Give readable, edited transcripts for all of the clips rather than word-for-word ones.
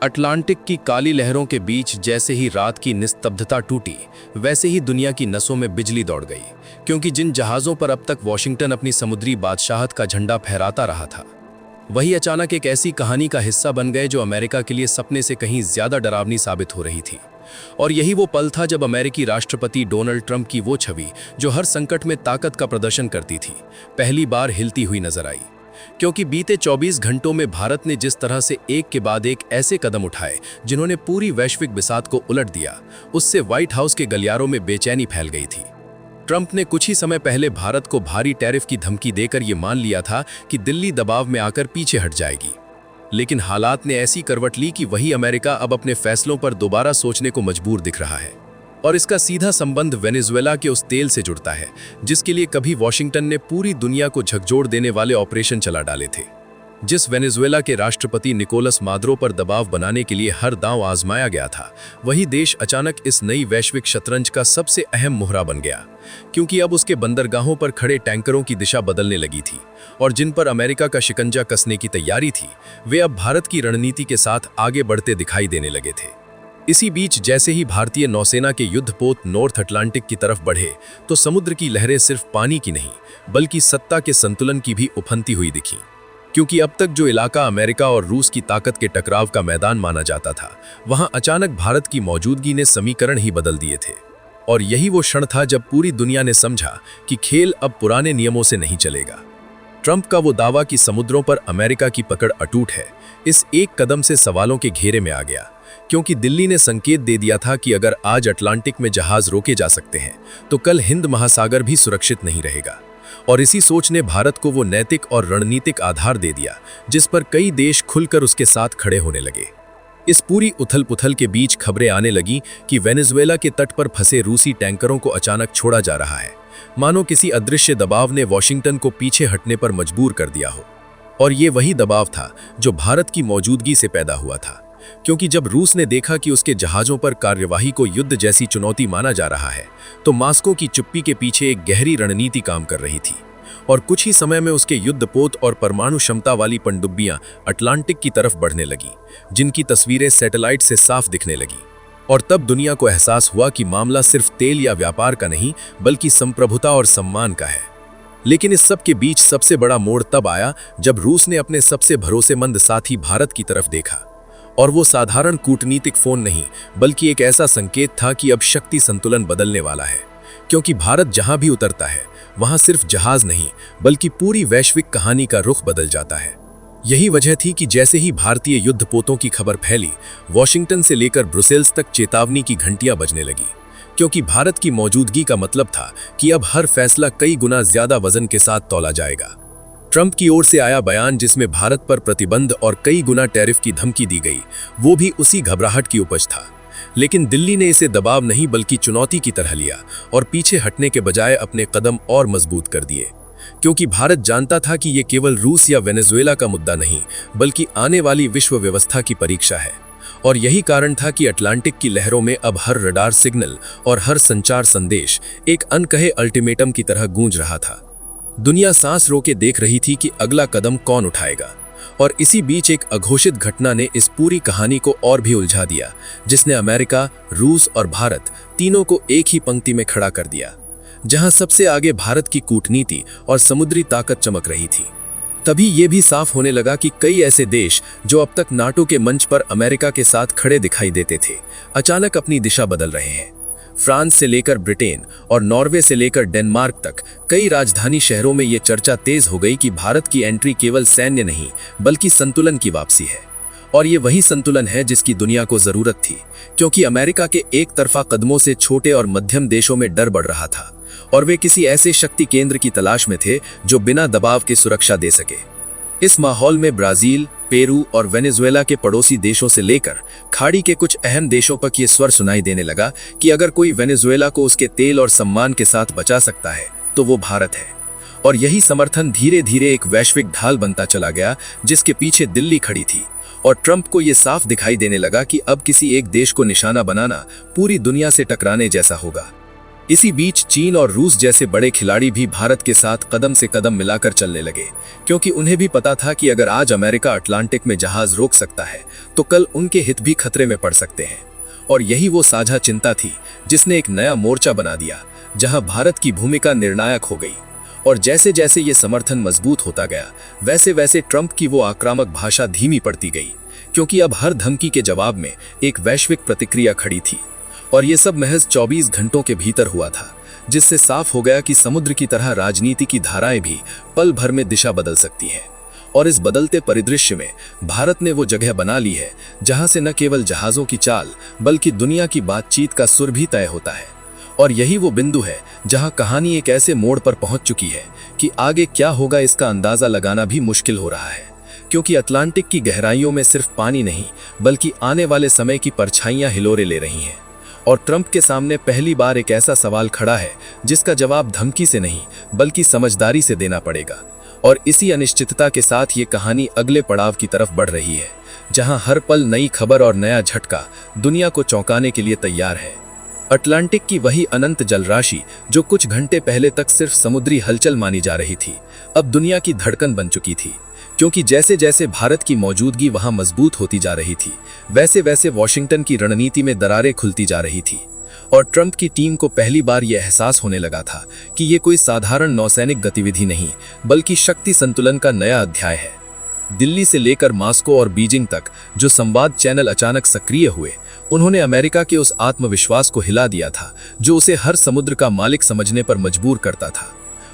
Atlantic की काली लहरों के बीच जैसे ही रात की निस्तब्धता टूटी, वैसे ही दुनिया की नसों में बिजली दौड़ गई, क्योंकि जिन जहाज़ों पर अब तक वॉशिंगटन अपनी समुद्री बादशाहत का झंडा फहराता रहा था, वही अचानक एक ऐसी कहानी का हिस्सा बन गए जो अमेरिका के लिए सपने से कहीं ज्यादा डरावनी साबित हो रही थी। और यही वो पल था जब अमेरिकी राष्ट्रपति डोनाल्ड ट्रंप की वो छवि, जो हर संकट में ताकत का प्रदर्शन करती थी, पहली बार हिलती हुई नजर आई। क्योंकि बीते 24 घंटों में भारत ने जिस तरह से एक के बाद एक ऐसे कदम उठाए जिन्होंने पूरी वैश्विक बिसात को उलट दिया, उससे व्हाइट हाउस के गलियारों में बेचैनी फैल गई थी। ट्रंप ने कुछ ही समय पहले भारत को भारी टैरिफ की धमकी देकर यह मान लिया था कि दिल्ली दबाव में आकर पीछे हट जाएगी। लेकिन हालात ने ऐसी करवट ली कि वही अमेरिका अब अपने फैसलों पर दोबारा सोचने को मजबूर दिख रहा है। और इसका सीधा संबंध वेनेजुएला के उस तेल से जुड़ता है जिसके लिए कभी वॉशिंगटन ने पूरी दुनिया को झकझोर देने वाले ऑपरेशन चला डाले थे। जिस वेनेजुएला के राष्ट्रपति निकोलस मादुरो पर दबाव बनाने के लिए हर दांव आजमाया गया था, वही देश अचानक इस नई वैश्विक शतरंज का सबसे अहम मोहरा बन गया, क्योंकि अब उसके बंदरगाहों पर खड़े टैंकरों की दिशा बदलने लगी थी और जिन पर अमेरिका का शिकंजा कसने की तैयारी थी, वे अब भारत की रणनीति के साथ आगे बढ़ते दिखाई देने लगे थे। इसी बीच जैसे ही भारतीय नौसेना के युद्धपोत नॉर्थ अटलांटिक की तरफ बढ़े, तो समुद्र की लहरें सिर्फ पानी की नहीं, बल्कि सत्ता के संतुलन की भी उफनती हुई दिखीं। क्योंकि अब तक जो इलाका अमेरिका और रूस की ताकत के टकराव का मैदान माना जाता था, वहां अचानक भारत की मौजूदगी ने समीकरण ही बदल दिए थे। और यही वो क्षण था जब पूरी दुनिया ने समझा कि खेल अब पुराने नियमों से नहीं चलेगा। ट्रंप का वो दावा कि समुद्रों पर अमेरिका की पकड़ अटूट है, इस एक कदम से सवालों के घेरे में आ गया, क्योंकि दिल्ली ने संकेत दे दिया था कि अगर आज अटलांटिक में जहाज रोके जा सकते हैं, तो कल हिंद महासागर भी सुरक्षित नहीं रहेगा। और इसी सोच ने भारत को वो नैतिक और रणनीतिक आधार दे दिया जिस पर कई देश खुलकर उसके साथ खड़े होने लगे। इस पूरी उथल-पुथल के बीच खबरें आने लगी कि वेनेजुएला के तट पर फंसे रूसी टैंकरों को अचानक छोड़ा जा रहा है, मानो किसी अदृश्य दबाव ने वॉशिंगटन को पीछे हटने पर मजबूर कर दिया हो। और ये वही दबाव था जो भारत की मौजूदगी से पैदा हुआ था, क्योंकि जब रूस ने देखा कि उसके जहाज़ों पर कार्यवाही को युद्ध जैसी चुनौती माना जा रहा है, तो मास्को की चुप्पी के पीछे एक गहरी रणनीति काम कर रही थी। और कुछ ही समय में उसके युद्धपोत और परमाणु क्षमता वाली पनडुब्बियां अटलांटिक की तरफ बढ़ने लगी, जिनकी तस्वीरें सैटेलाइट से साफ दिखने लगी। और तब दुनिया को एहसास हुआ कि मामला सिर्फ तेल या व्यापार का नहीं, बल्कि संप्रभुता और सम्मान का है। लेकिन इस सब के बीच सबसे बड़ा मोड़ तब आया जब रूस ने अपने सबसे भरोसेमंद साथी भारत की तरफ देखा। और वो साधारण कूटनीतिक फोन नहीं, बल्कि एक ऐसा संकेत था कि अब शक्ति संतुलन बदलने वाला है। क्योंकि भारत जहां भी उतरता है, वहां सिर्फ जहाज नहीं, बल्कि पूरी वैश्विक कहानी का रुख बदल जाता है। यही वजह थी कि जैसे ही भारतीय युद्धपोतों की खबर फैली, वॉशिंगटन से लेकर ब्रुसेल्स तक चेतावनी की घंटियां बजने लगी। क्योंकि भारत की मौजूदगी का मतलब था कि अब हर फैसला कई गुना ज्यादा वजन के साथ तौला जाएगा। ट्रंप की ओर से आया बयान, जिसमें भारत पर प्रतिबंध और कई गुना टैरिफ की धमकी दी गई, वो भी उसी घबराहट की उपज था। लेकिन दिल्ली ने इसे दबाव नहीं, बल्कि चुनौती की तरह लिया और पीछे हटने के बजाय अपने कदम और मजबूत कर दिए। क्योंकि भारत जानता था कि ये केवल रूस या वेनेजुएला का मुद्दा नहीं, बल्कि आने वाली विश्व व्यवस्था की परीक्षा है। और यही कारण था कि अटलांटिक की लहरों में अब हर रडार सिग्नल और हर संचार संदेश एक अनकहे अल्टीमेटम की तरह गूंज रहा था। दुनिया सांस रोके देख रही थी कि अगला कदम कौन उठाएगा। और इसी बीच एक अघोषित घटना ने इस पूरी कहानी को और भी उलझा दिया, जिसने अमेरिका, रूस और भारत तीनों को एक ही पंक्ति में खड़ा कर दिया। जहां सबसे आगे भारत की कूटनीति और समुद्री ताकत चमक रही थी, तभी ये भी साफ होने लगा कि कई ऐसे देश जो अब तक नाटो के मंच पर अमेरिका के साथ खड़े दिखाई देते थे, अचानक अपनी दिशा बदल रहे हैं। फ्रांस से लेकर ब्रिटेन और नॉर्वे से लेकर डेनमार्क तक कई राजधानी शहरों में ये चर्चा तेज हो गई कि भारत की एंट्री केवल सैन्य नहीं, बल्कि संतुलन की वापसी है। और ये वही संतुलन है जिसकी दुनिया को जरूरत थी, क्योंकि अमेरिका के एक तरफा कदमों से छोटे और मध्यम देशों में डर बढ़ रहा था और वे किसी ऐसे शक्ति केंद्र की तलाश में थे जो बिना दबाव के सुरक्षा दे सके। इस माहौल में ब्राजील, पेरू और वेनेजुएला के पड़ोसी देशों से लेकर खाड़ी के कुछ अहम देशों तक ये स्वर सुनाई देने लगा कि अगर कोई वेनेजुएला को उसके तेल और सम्मान के साथ बचा सकता है, तो वो भारत है। और यही समर्थन धीरे धीरे एक वैश्विक ढाल बनता चला गया, जिसके पीछे दिल्ली खड़ी थी। और ट्रंप को ये साफ दिखाई देने लगा कि अब किसी एक देश को निशाना बनाना पूरी दुनिया से टकराने जैसा होगा। इसी बीच चीन और रूस जैसे बड़े खिलाड़ी भी भारत के साथ कदम से कदम मिलाकर चलने लगे, क्योंकि उन्हें भी पता था कि अगर आज अमेरिका अटलांटिक में जहाज रोक सकता है तो कल उनके हित भी खतरे में पड़ सकते हैं। और यही वो साझा चिंता थी जिसने एक नया मोर्चा बना दिया, जहां भारत की भूमिका निर्णायक हो गई। और जैसे जैसे ये समर्थन मजबूत होता गया, वैसे वैसे ट्रंप की वो आक्रामक भाषा धीमी पड़ती गई, क्योंकि अब हर धमकी के जवाब में एक वैश्विक प्रतिक्रिया खड़ी थी। और ये सब महज 24 घंटों के भीतर हुआ था, जिससे साफ हो गया कि समुद्र की तरह राजनीति की धाराएं भी पल भर में दिशा बदल सकती हैं। और इस बदलते परिदृश्य में भारत ने वो जगह बना ली है जहां से न केवल जहाजों की चाल बल्कि दुनिया की बातचीत का सुर भी तय होता है। और यही वो बिंदु है जहां कहानी एक ऐसे मोड़ पर पहुंच चुकी है कि आगे क्या होगा इसका अंदाजा लगाना भी मुश्किल हो रहा है, क्योंकि अटलांटिक की गहराइयों में सिर्फ पानी नहीं बल्कि आने वाले समय की परछाइयां हिलोरे ले रही हैं। और ट्रंप के सामने पहली बार एक ऐसा सवाल खड़ा है जिसका जवाब धमकी से नहीं बल्कि समझदारी से देना पड़ेगा। और इसी अनिश्चितता के साथ ये कहानी अगले पड़ाव की तरफ बढ़ रही है, जहां हर पल नई खबर और नया झटका दुनिया को चौंकाने के लिए तैयार है। अटलांटिक की वही अनंत जलराशि जो कुछ घंटे पहले तक सिर्फ समुद्री हलचल मानी जा रही थी, अब दुनिया की धड़कन बन चुकी थी, क्योंकि जैसे जैसे भारत की मौजूदगी वहां मजबूत होती जा रही थी, वैसे वैसे वॉशिंगटन की रणनीति में दरारें खुलती जा रही थी। और ट्रंप की टीम को पहली बार यह एहसास होने लगा था कि ये कोई साधारण नौसैनिक गतिविधि नहीं बल्कि शक्ति संतुलन का नया अध्याय है। दिल्ली से लेकर मॉस्को और बीजिंग तक जो संवाद चैनल अचानक सक्रिय हुए, उन्होंने अमेरिका के उस आत्मविश्वास को हिला दिया था जो उसे हर समुद्र का मालिक समझने पर मजबूर करता था।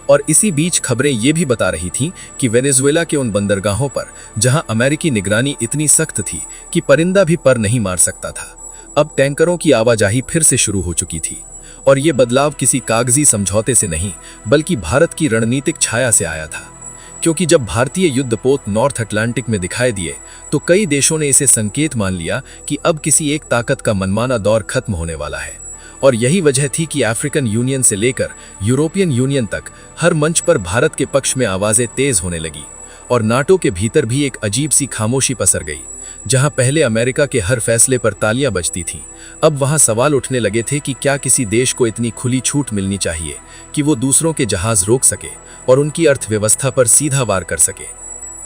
और इसी बीच खबरें ये भी बता रही थीं कि वेनेजुएला के उन बंदरगाहों पर जहां अमेरिकी निगरानी इतनी सख्त थी कि परिंदा भी पर नहीं मार सकता था, अब टैंकरों की आवाजाही फिर से शुरू हो चुकी थी। और ये बदलाव किसी कागजी समझौते से नहीं बल्कि भारत की रणनीतिक छाया से आया था, क्योंकि जब भारतीय युद्धपोत नॉर्थ अटलांटिक में दिखाई दिए तो कई देशों ने इसे संकेत मान लिया कि अब किसी एक ताकत का मनमाना दौर खत्म होने वाला है। और यही वजह थी कि अफ्रीकन यूनियन से लेकर यूरोपियन यूनियन तक हर मंच पर भारत के पक्ष में आवाजें तेज होने लगी। और नाटो के भीतर भी एक अजीब सी खामोशी पसर गई। जहां पहले अमेरिका के हर फैसले पर तालियां बजती थीं, अब वहां सवाल उठने लगे थे कि क्या किसी देश को इतनी खुली छूट मिलनी चाहिए कि वो दूसरों के जहाज रोक सके और उनकी अर्थव्यवस्था पर सीधा वार कर सके।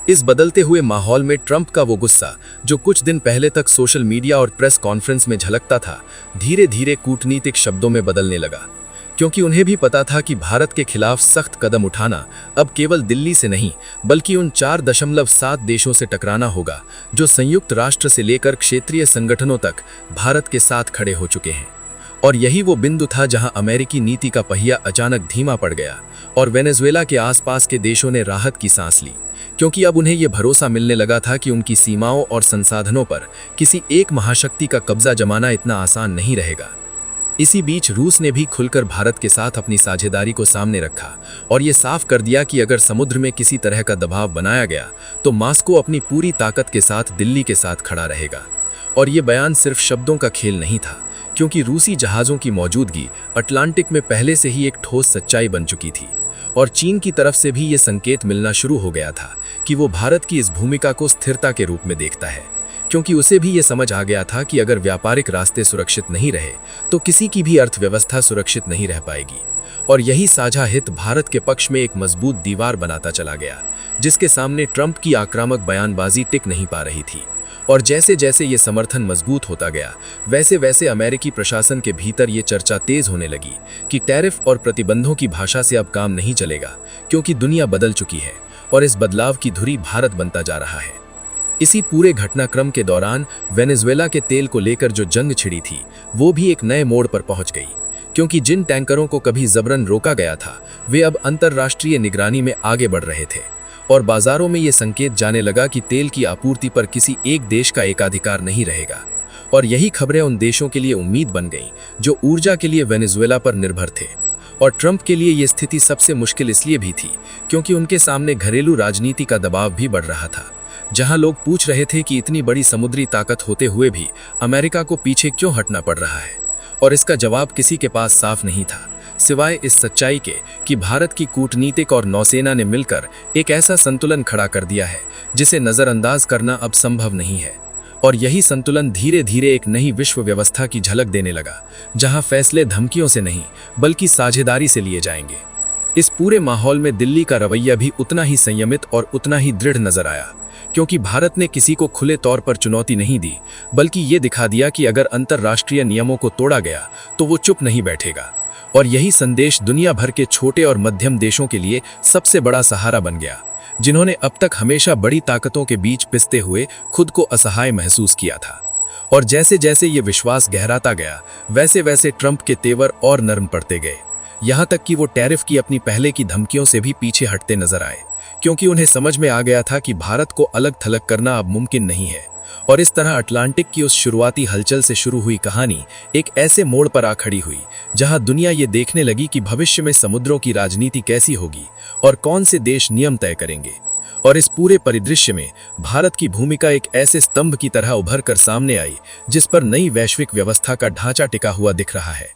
इस बदलते हुए माहौल में ट्रंप का वो गुस्सा, जो कुछ दिन पहले तक सोशल मीडिया और प्रेस कॉन्फ्रेंस में झलकता था, धीरे धीरे कूटनीतिक शब्दों में बदलने लगा, क्योंकि उन्हें भी पता था कि भारत के खिलाफ सख्त कदम उठाना अब केवल दिल्ली से नहीं बल्कि उन 4.7 देशों से टकराना होगा जो संयुक्त राष्ट्र से लेकर क्षेत्रीय संगठनों तक भारत के साथ खड़े हो चुके हैं। और यही वो बिंदु था जहां अमेरिकी नीति का पहिया अचानक धीमा पड़ गया और वेनेजुएला के आसपास के देशों ने राहत की सांस ली, क्योंकि अब उन्हें यह भरोसा मिलने लगा था कि उनकी सीमाओं और संसाधनों पर किसी एक महाशक्ति का कब्जा जमाना इतना आसान नहीं रहेगा। इसी बीच रूस ने भी खुलकर भारत के साथ अपनी साझेदारी को सामने रखा और ये साफ कर दिया कि अगर समुद्र में किसी तरह का दबाव बनाया गया तो मॉस्को अपनी पूरी ताकत के साथ दिल्ली के साथ खड़ा रहेगा। और ये बयान सिर्फ शब्दों का खेल नहीं था, क्योंकि रूसी जहाज़ों की मौजूदगी अटलांटिक में पहले से ही एक ठोस सच्चाई बन चुकी थी। और चीन की तरफ से भी ये संकेत मिलना शुरू हो गया था कि वो भारत की इस भूमिका को स्थिरता के रूप में देखता है, क्योंकि उसे भी ये समझ आ गया था कि अगर व्यापारिक रास्ते सुरक्षित नहीं रहे तो किसी की भी अर्थव्यवस्था सुरक्षित नहीं रह पाएगी। और यही साझा हित भारत के पक्ष में एक मजबूत दीवार बनाता चला गया, जिसके सामने ट्रंप की आक्रामक बयानबाजी टिक नहीं पा रही थी। और जैसे जैसे ये समर्थन मजबूत होता गया, वैसे वैसे अमेरिकी प्रशासन के भीतर ये चर्चा तेज होने लगी कि टैरिफ और प्रतिबंधों की भाषा से अब काम नहीं चलेगा, क्योंकि दुनिया बदल चुकी है और इस बदलाव की धुरी भारत बनता जा रहा है। इसी पूरे घटनाक्रम के दौरान वेनेजुएला के तेल को लेकर जो जंग छिड़ी थी, वो भी एक नए मोड़ पर पहुंच गई, क्योंकि जिन टैंकरों को कभी जबरन रोका गया था, वे अब अंतर्राष्ट्रीय निगरानी में आगे बढ़ रहे थे। और बाजारों में ये संकेत जाने लगा कि तेल की आपूर्ति पर किसी एक देश का एकाधिकार नहीं रहेगा। और यही खबरें उन देशों के लिए उम्मीद बन गईं जो ऊर्जा के लिए वेनेजुएला पर निर्भर थे। और ट्रंप के लिए ये स्थिति सबसे मुश्किल इसलिए भी थी क्योंकि उनके सामने घरेलू राजनीति का दबाव भी बढ़ रहा था, जहां लोग पूछ रहे थे कि इतनी बड़ी समुद्री ताकत होते हुए भी अमेरिका को पीछे क्यों हटना पड़ रहा है। और इसका जवाब किसी के पास साफ नहीं था, सिवाय इस सच्चाई के कि भारत की कूटनीतिक और नौसेना ने मिलकर एक ऐसा संतुलन खड़ा कर दिया है जिसे नजरअंदाज करना अब संभव नहीं है। और यही संतुलन धीरे धीरे एक नई विश्व व्यवस्था की झलक देने लगा, जहां फैसले धमकियों से नहीं बल्कि साझेदारी से लिए जाएंगे। इस पूरे माहौल में दिल्ली का रवैया भी उतना ही संयमित और उतना ही दृढ़ नजर आया, क्योंकि भारत ने किसी को खुले तौर पर चुनौती नहीं दी, बल्कि ये दिखा दिया कि अगर अंतर्राष्ट्रीय नियमों को तोड़ा गया तो वो चुप नहीं बैठेगा। और यही संदेश दुनिया भर के छोटे और मध्यम देशों के लिए सबसे बड़ा सहारा बन गया, जिन्होंने अब तक हमेशा बड़ी ताकतों के बीच पिसते हुए खुद को असहाय महसूस किया था। और जैसे जैसे ये विश्वास गहराता गया, वैसे वैसे ट्रंप के तेवर और नरम पड़ते गए, यहाँ तक कि वो टैरिफ की अपनी पहले की धमकियों से भी पीछे हटते नजर आए, क्योंकि उन्हें समझ में आ गया था कि भारत को अलग थलग करना अब मुमकिन नहीं है। और इस तरह अटलांटिक की उस शुरुआती हलचल से शुरू हुई कहानी एक ऐसे मोड़ पर आ खड़ी हुई, जहां दुनिया ये देखने लगी कि भविष्य में समुद्रों की राजनीति कैसी होगी और कौन से देश नियम तय करेंगे। और इस पूरे परिदृश्य में भारत की भूमिका एक ऐसे स्तंभ की तरह उभर कर सामने आई, जिस पर नई वैश्विक व्यवस्था का ढांचा टिका हुआ दिख रहा है।